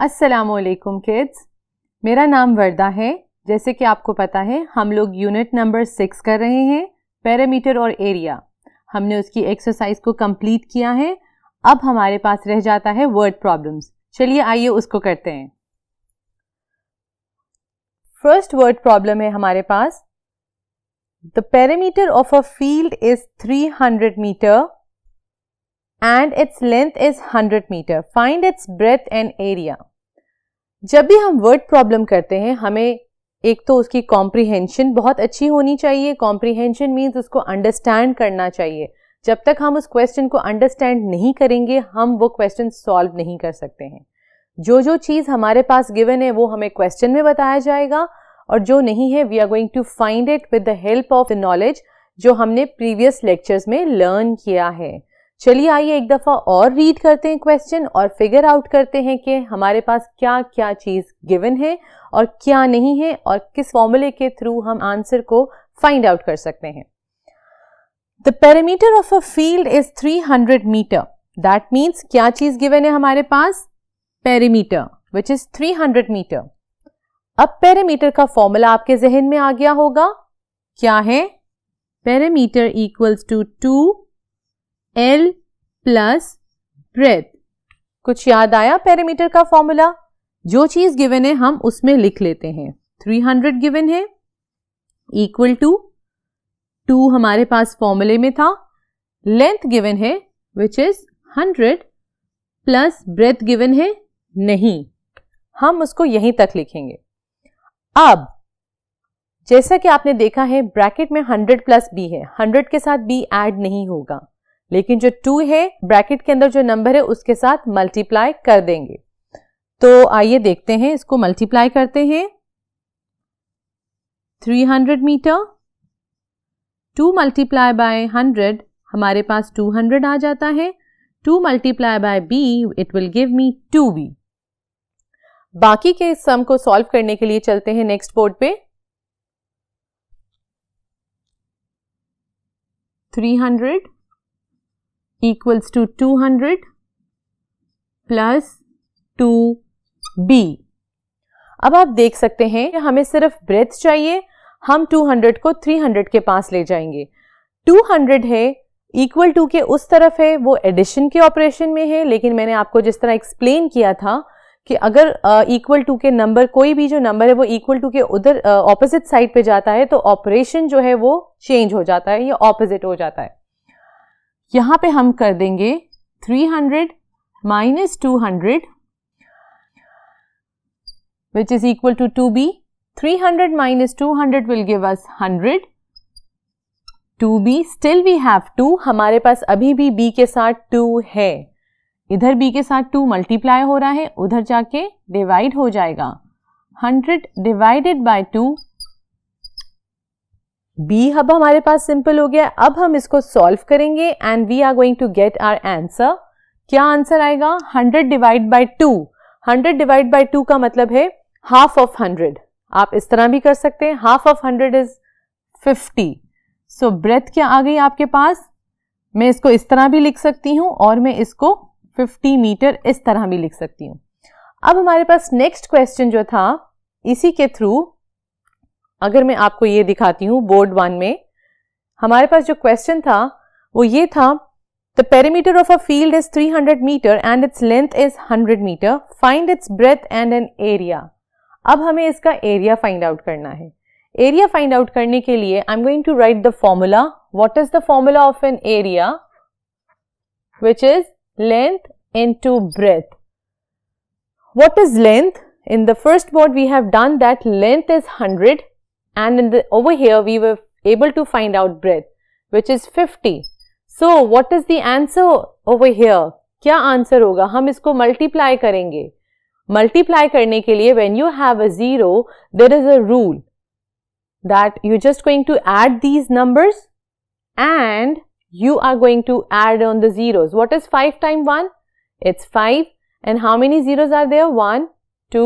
अस्सलामुअलैकुम किड्स, मेरा नाम वर्दा है। जैसे कि आपको पता है हम लोग यूनिट नंबर 6 कर रहे हैं, पैरामीटर और एरिया। हमने उसकी एक्सरसाइज को कंप्लीट किया है। अब हमारे पास रह जाता है वर्ड प्रॉब्लम्स। चलिए आइए उसको करते हैं। फर्स्ट वर्ड प्रॉब्लम है हमारे पास, the perimeter of a field is 300 meter and its length is 100 meter. Find its breadth and area. जब भी हम वर्ड प्रॉब्लम करते हैं हमें एक तो उसकी कॉम्प्रीहेंशन बहुत अच्छी होनी चाहिए। कॉम्प्रीहेंशन मीन्स उसको अंडरस्टैंड करना चाहिए। जब तक हम उस क्वेश्चन को अंडरस्टैंड नहीं करेंगे हम वो क्वेश्चन सॉल्व नहीं कर सकते हैं। जो चीज़ हमारे पास गिवन है वो हमें क्वेश्चन में बताया जाएगा और जो नहीं है we are going to find it with the help of the knowledge जो हमने प्रीवियस लेक्चर्स में लर्न किया है। चलिए आइए एक दफ़ा और रीड करते हैं क्वेश्चन और फिगर आउट करते हैं कि हमारे पास क्या क्या चीज़ गिवन है और क्या नहीं है और किस फॉर्मूले के थ्रू हम आंसर को फाइंड आउट कर सकते हैं। The perimeter of a field is 300 meter. That means क्या चीज़ गिवन है हमारे पास? Perimeter which is 300 meter. अब पेरीमीटर का फॉर्मूला आपके जहन में आ गया होगा। क्या है? Perimeter equals to 2L plus breadth. कुछ याद आया पेरीमीटर का फॉर्मूला? जो चीज गिवन है हम उसमें लिख लेते हैं। 300 गिवन है इक्वल टू 2 हमारे पास फॉर्मूले में था, लेंथ गिवन है which is 100 plus breadth given है नहीं, हम उसको यहीं तक लिखेंगे। अब जैसा कि आपने देखा है ब्रैकेट में 100 प्लस b है, 100 के साथ b ऐड नहीं होगा, लेकिन जो 2 है ब्रैकेट के अंदर जो नंबर है उसके साथ मल्टीप्लाई कर देंगे। तो आइए देखते हैं, इसको मल्टीप्लाई करते हैं। 300 मीटर 2 मल्टीप्लाई बाय 100 हमारे पास 200 आ जाता है। 2 multiply bye b it will give me 2b। बाकी के सम को सॉल्व करने के लिए चलते हैं नेक्स्ट बोर्ड पे। 300 equals to 200 plus 2b। अब आप देख सकते हैं हमें सिर्फ ब्रेथ चाहिए, हम 200 को 300 के पास ले जाएंगे। 200 है इक्वल टू के उस तरफ है, वो एडिशन के ऑपरेशन में है, लेकिन मैंने आपको जिस तरह एक्सप्लेन किया था कि अगर इक्वल टू के नंबर कोई भी जो नंबर है वो इक्वल टू के उधर ऑपोजिट साइड पे जाता है तो ऑपरेशन जो है वो चेंज हो जाता है, ये ऑपोजिट हो जाता है। यहां पे हम कर देंगे 300 minus 200 which is equal to 2b। 300 minus 200 will give us 100। 2b still we have 2, हमारे पास अभी भी b के साथ 2 है। इधर b के साथ 2 मल्टीप्लाई हो रहा है, उधर जाके डिवाइड हो जाएगा। 100 डिवाइडेड बाय 2, b अब हमारे पास सिंपल हो गया। अब हम इसको सॉल्व करेंगे and we are going to get our answer. क्या आंसर आएगा? 100 डिवाइड बाय 2। 100 डिवाइड बाय 2 का मतलब है हाफ ऑफ 100। आप इस तरह भी कर सकते हैं, half of 100 is 50। So breadth क्या आ गई आपके पास? मैं इसको इस तरह भी लिख सकती हूं और मैं इसको 50 मीटर इस तरह भी लिख सकती हूं। अब हमारे पास नेक्स्ट क्वेश्चन जो था, इसी के थ्रू अगर मैं आपको ये दिखाती हूँ बोर्ड 1 में हमारे पास जो क्वेश्चन था वो ये था, the perimeter of a field is 300 metre and its length is 100 metre, find its breadth and an area. अब हमें इसका एरिया फाइंड आउट करना है। एरिया फाइंड आउट करने के लिए I am going to write the formula. What is the formula of an area? Which is length into breadth. What is length? In the first board we have done that length is 100 and over here we were able to find out breadth which is 50. So what is the answer over here? क्या answer होगा? हम इसको multiply करेंगे। Multiply करने के लिए when you have a zero there is a rule that you're just going to add these numbers and you are going to add on the zeros. What is 5 times 1? It's 5 and how many zeros are there? 1 2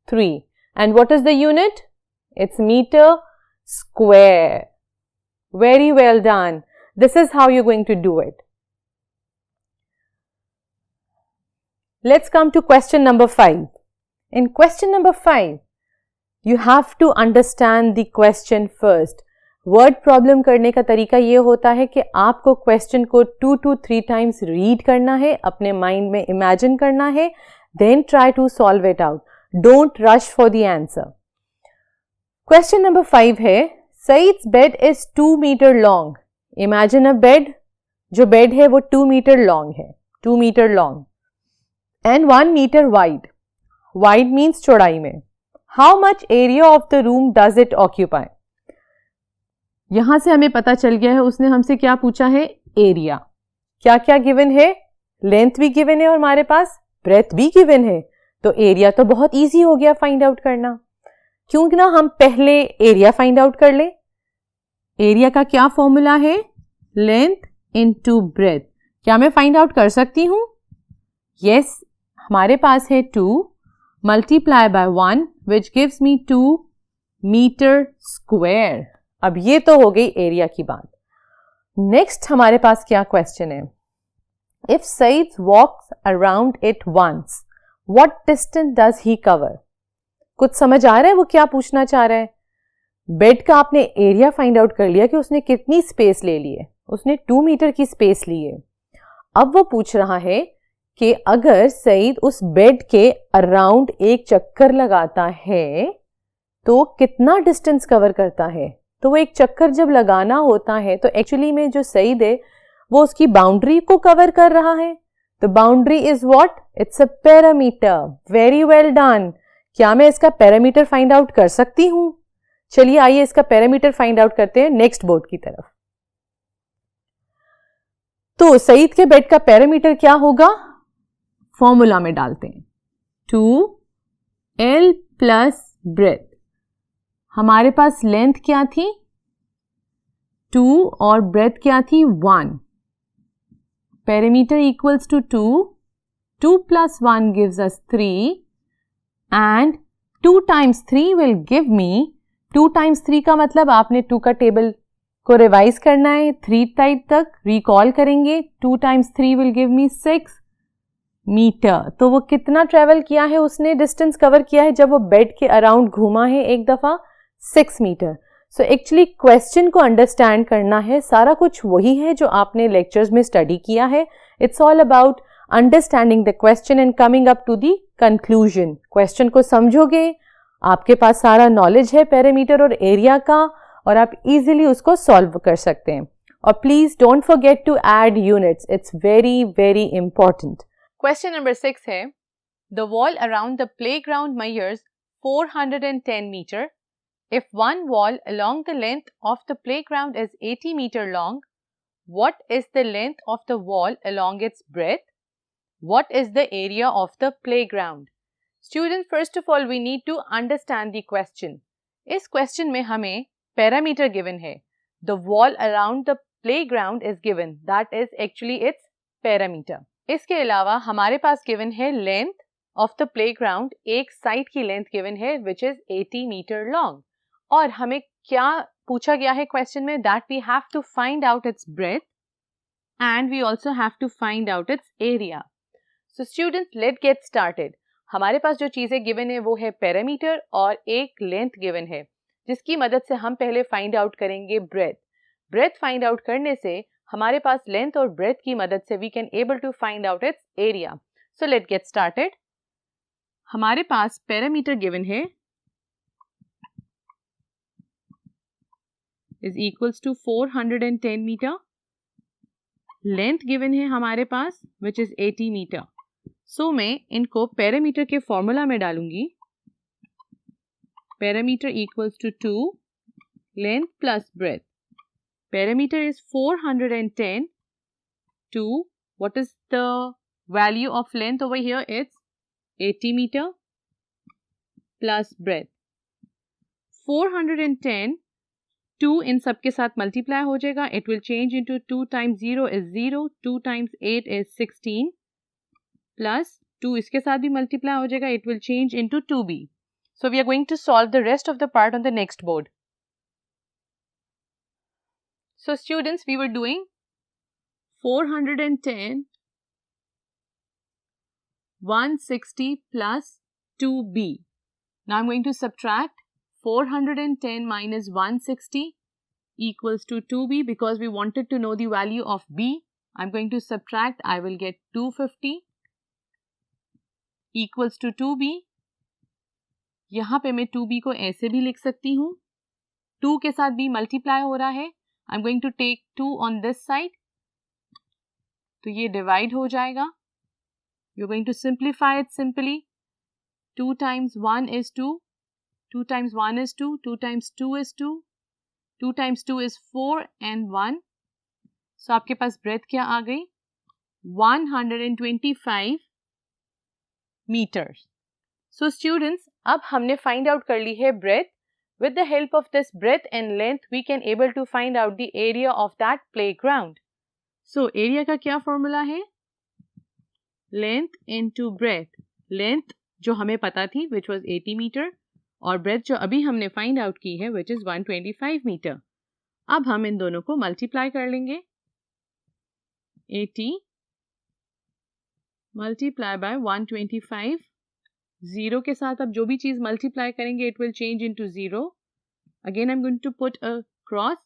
3 and what is the unit? It's meter square. Very well done. This is how you're going to do it. Let's come to question number 5. In question number 5, you have to understand the question first. Word problem करने का तरीका ये होता है कि आपको question को 2 to 3 times read करना है, अपने माइंड में इमेजिन करना है, then try to solve it out. Don't rush for the answer. Question number 5 है, Saeed's bed is 2 meter long. Imagine a bed. जो बेड है वो 2 meter लॉन्ग है, 2 meter long and 1 meter wide. Wide means चौड़ाई में. How much area of the room does it occupy. यहां से हमें पता चल गया है उसने हमसे क्या पूछा है, एरिया. क्या क्या गिवन है, लेंथ भी गिवन है और हमारे पास ब्रेथ भी गिवन है. तो एरिया तो बहुत इजी हो गया फाइंड आउट करना. क्यों ना हम पहले एरिया फाइंड आउट कर ले. एरिया का क्या फॉर्मूला है, लेंथ इनटू ब्रेथ. क्या मैं फाइंड आउट कर सकती हूं? यस, हमारे पास है 2 multiply by 1 which gives me 2 metre square. अब ये तो हो गई एरिया की बात. नेक्स्ट हमारे पास क्या क्वेश्चन है, if Saeed walks around it once what distance does he cover. कुछ समझ आ रहा है वो क्या पूछना चाह रहा है. बेड का आपने एरिया फाइंड आउट कर लिया कि उसने कितनी स्पेस ले ली है, उसने 2 मीटर की स्पेस ली है. अब वो पूछ रहा है कि अगर सईद उस बेड के अराउंड एक चक्कर लगाता है तो कितना डिस्टेंस कवर करता है. तो वो एक चक्कर जब लगाना होता है तो एक्चुअली में जो सईद है वो उसकी बाउंड्री को कवर कर रहा है. तो boundary is what, it's a parameter. Very well done. क्या मैं इसका पैरामीटर फाइंड आउट कर सकती हूं? चलिए आइए इसका पैरामीटर फाइंड आउट करते हैं नेक्स्ट बोर्ड की तरफ. तो सईद के बेड का पैरामीटर क्या होगा, फॉर्मूला में डालते हैं. 2L plus breath. हमारे पास लेंथ क्या थी, 2 और ब्रेथ क्या थी, 1. Perimeter equals to 2. 2 plus 1 gives us 3 and 2 times 3 will give me, 2 times 3 का मतलब आपने 2 का टेबल को रिवाइज करना है 3 टाइप तक, रिकॉल करेंगे. 2 times 3 will give me 6 metre. तो वो कितना ट्रेवल किया है, उसने डिस्टेंस कवर किया है जब वो बेड के अराउंड घूमा है एक दफा, 6 मीटर. सो एक्चुअली क्वेश्चन को अंडरस्टैंड करना है, सारा कुछ वही है जो आपने लेक्चर्स में स्टडी किया है. It's all about understanding the question and coming up to the conclusion. Question को समझोगे, आपके पास सारा नॉलेज है पैरामीटर और एरिया का और आप इजीली उसको सॉल्व कर सकते हैं. और please don't forget to add units, it's very very important. Question number 6 है, the wall around the playground measures 410 metre. If one wall along the length of the playground is 80 meter long, what is the length of the wall along its breadth? What is the area of the playground? Students, first of all, we need to understand the question. इस question में हमें parameter given है. The wall around the playground is given. That is actually its parameter. इसके अलावा हमारे पास given है length of the playground. एक side की length given है which is 80 meter long. और हमें क्या पूछा गया है क्वेश्चन में, that we have to find out its breadth and we also have to find out its area. So students, let get started. हमारे पास जो चीजें गिवन है वो है पैरामीटर और एक लेंथ गिवन है जिसकी मदद से हम पहले फाइंड आउट करेंगे ब्रेथ. ब्रेथ फाइंड आउट करने से हमारे पास लेंथ और ब्रेथ की मदद से we can able to find out its area. So let get started. हमारे पास पैरामीटर गिवन है is equals to 410 meter. Length given है हमारे पास which is 80 meter. So मैं इनको पैरामीटर के फॉर्मूला में डालूंगी. Parameter equals to 2 length plus breadth. Parameter is 410 to what is the value of length over here? It's 80 meter plus breadth. 410 2 इन सब के साथ मल्टीप्लाई हो जाएगा. It will change into 2 times 0 is 0, 2 times 8 is 16 plus 2 इसके साथ भी multiply हो जाएगा. It will change into 2b. So we are going to solve the rest of the part on the next board. So students, we were doing 410 160 plus 2b. Now I'm going to subtract 410 minus 160 equals to 2b. Because we wanted to know the value of b, I'm going to subtract. I will get 250 equals to 2b. यहाँ पे मैं 2b को ऐसे भी लिख सकती हूँ, 2 के साथ b मल्टीप्लाई हो रहा है. I'm going to take 2 on this side. तो ये डिवाइड हो जाएगा. You're going to simplify it simply. 2 times 1 is 2. 2 times 1 is 2. 2 times 2 is 2. 2 times 2 is 4 and 1. So आपके पास breadth क्या आ गई? 125 meters. So students, अब हमने find out कर ली है breadth. With the help of this breadth and length, we can able to find out the area of that playground. So area का क्या formula है? Length into breadth. Length जो हमें पता थी which was 80 meter और breadth जो अभी हमने find out की है which is 125 meter. अब हम इन दोनों को multiply कर लेंगे. 80 multiply by 125. 0 के साथ अब जो भी चीज multiply करेंगे it will change into 0. Again I'm going to put a cross.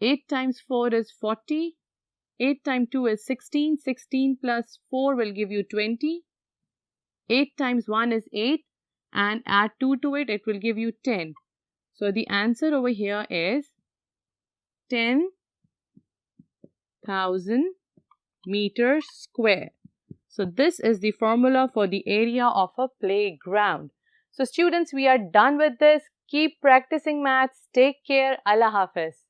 8 times 4 is 40. 8 times 2 is 16. 16 plus 4 will give you 20. 8 times 1 is 8. And add 2 to it, it will give you 10. So the answer over here is 10,000 meters square. So this is the formula for the area of a playground. So students, we are done with this. Keep practicing maths. Take care. Allah Hafiz.